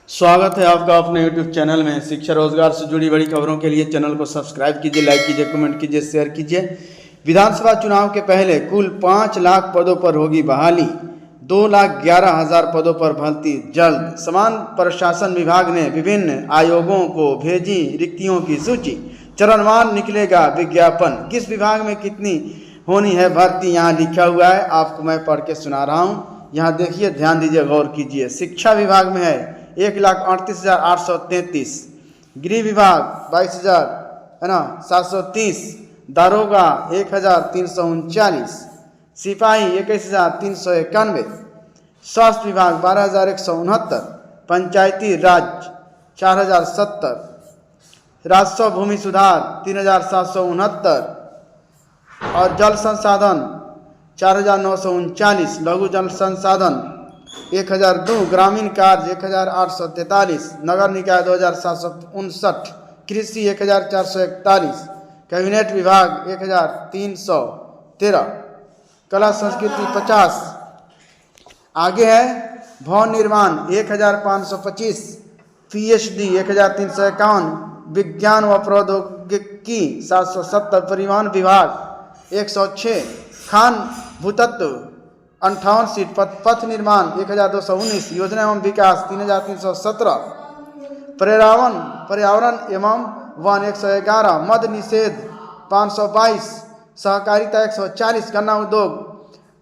स्वागत है आपका अपने YouTube चैनल में। शिक्षा रोजगार से जुड़ी बड़ी खबरों के लिए चैनल को सब्सक्राइब कीजिए, लाइक कीजिए, कमेंट कीजिए, शेयर कीजिए। विधानसभा चुनाव के पहले कुल 5 लाख पदों पर होगी बहाली, 2,11,000 पदों पर भर्ती जल्द। समान प्रशासन विभाग ने विभिन्न आयोगों को भेजी रिक्तियों की सूची, चरणवार निकलेगा विज्ञापन। किस विभाग में कितनी होनी है भर्ती, यहाँ लिखा हुआ है, आपको मैं पढ़ के सुना रहा हूँ। यहाँ देखिए, ध्यान दीजिए, गौर कीजिए। शिक्षा विभाग में है 1,38,833, गृह विभाग 22,000 है ना 730, दारोगा 1,339, सिपाही 21,391, स्वास्थ्य विभाग 12,169, पंचायती राज 4,070, राजस्व भूमि सुधार 3,769 और जल संसाधन 4,939, लघु जल संसाधन 1,002, ग्रामीण कार्य 1,843, नगर निकाय 2,759, कृषि 1,441, कैबिनेट विभाग 1,313, कला संस्कृति 50। आगे है भवन निर्माण 1,525, PhD 1,351, विज्ञान व प्रौद्योगिकी 770, परिवहन विभाग 106, खान भूतत्व 58 सीट, पथ निर्माण 1,219, योजना एवं विकास 3,317, पर्यावरण एवं वन 111, मद निषेध 522, सहकारिता 140, गन्ना उद्योग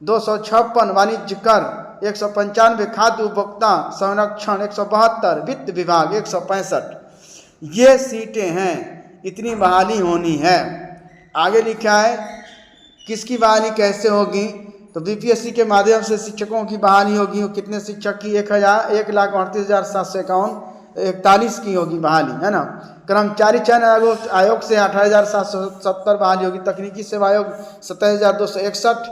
256, वाणिज्य कर 195, खाद्य उपभोक्ता संरक्षण 172, वित्त विभाग 165। ये सीटें हैं, इतनी बहाली होनी है। आगे लिखा है किसकी बहाली कैसे होगी, तो बीपीएससी के माध्यम से शिक्षकों की बहाली होगी। कितने शिक्षक की? 1,38,751 की होगी बहाली, है ना। कर्मचारी चयन आयोग से 18,770 बहाली होगी। तकनीकी सेवा आयोग 27,261,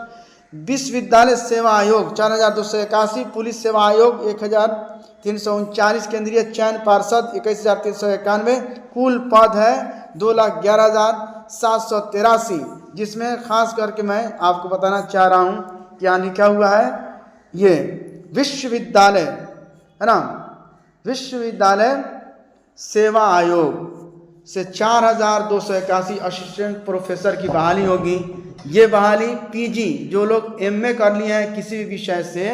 विश्वविद्यालय सेवा आयोग 4,281, पुलिस सेवा आयोग 1,339, केंद्रीय चयन पार्षद 21,391। कुल पद है 2,11,783, जिसमें खास करके मैं आपको बताना चाह रहा हूँ, क्या लिखा हुआ है, ये विश्वविद्यालय है ना, विश्वविद्यालय सेवा आयोग से 4,281 असिस्टेंट प्रोफेसर की बहाली होगी। ये बहाली पीजी, जो लोग एमए कर लिए हैं किसी भी विषय से,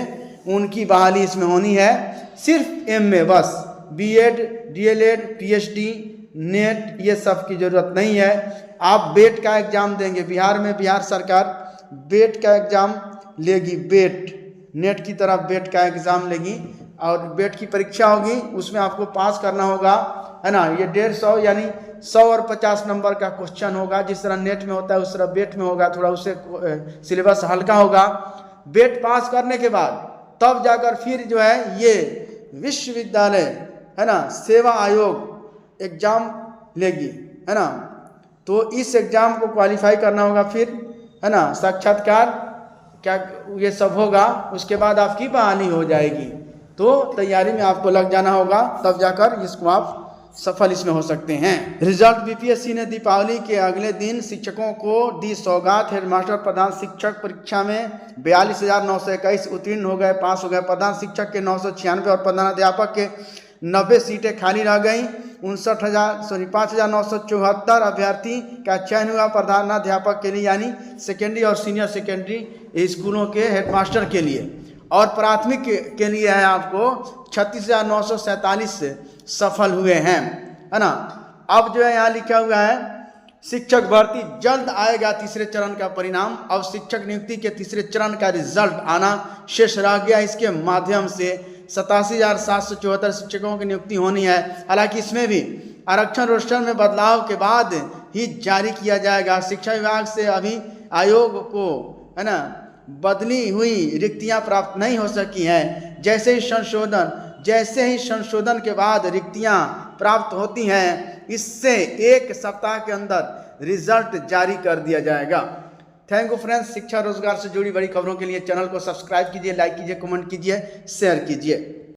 उनकी बहाली इसमें होनी है। सिर्फ एमए बस, बीएड, डीएलएड, पीएचडी, नेट, ये सब की जरूरत नहीं है। आप बेट का एग्जाम देंगे, बिहार में बिहार सरकार बेट का एग्जाम लेगी, बेट नेट की तरह बेट का एग्जाम लेगी और बेट की परीक्षा होगी, उसमें आपको पास करना होगा, है ना। ये 150 यानी 100 और 50 नंबर का क्वेश्चन होगा। जिस तरह नेट में होता है उस तरह बेट में होगा, थोड़ा उससे सिलेबस हल्का होगा। बेट पास करने के बाद तब जाकर फिर जो है ये विश्वविद्यालय है ना सेवा आयोग एग्जाम लेगी, है ना। तो इस एग्जाम को क्वालिफाई करना होगा, फिर है ना साक्षात्कार क्या ये सब होगा, उसके बाद आपकी बहाली हो जाएगी। तो तैयारी में आपको लग जाना होगा, तब जाकर इसको आप सफल इसमें हो सकते हैं। रिजल्ट बीपीएससी ने दीपावली के अगले दिन शिक्षकों को दी सौगात। हेडमास्टर प्रधान शिक्षक परीक्षा में 42,921 उत्तीर्ण हो गए, पास हो गए। प्रधान शिक्षक के 996 और प्रधानाध्यापक के 90 सीटें खाली रह गई। 5,974 अभ्यर्थी का चयन हुआ प्रधानाध्यापक के लिए, यानी सेकेंडरी और सीनियर सेकेंडरी स्कूलों के हेडमास्टर के लिए। और प्राथमिक के लिए है आपको 36,947 सफल हुए हैं, है ना। अब जो है यहाँ लिखा हुआ है शिक्षक भर्ती जल्द आएगा, तीसरे चरण का परिणाम। अब शिक्षक नियुक्ति के तीसरे चरण का रिजल्ट आना शेष रह गया। इसके माध्यम से 87,774 शिक्षकों की नियुक्ति होनी है। हालांकि इसमें भी आरक्षण रोस्टर में बदलाव के बाद ही जारी किया जाएगा। शिक्षा विभाग से अभी आयोग को, है ना, बदली हुई रिक्तियां प्राप्त नहीं हो सकी हैं। जैसे ही संशोधन के बाद रिक्तियां प्राप्त होती हैं, इससे 1 सप्ताह के अंदर रिजल्ट जारी कर दिया जाएगा। Thank you friends. शिक्षा रोजगार से जुड़ी बड़ी खबरों के लिए चैनल को सब्सक्राइब कीजिए, लाइक कीजिए, कमेंट कीजिए, शेयर कीजिए।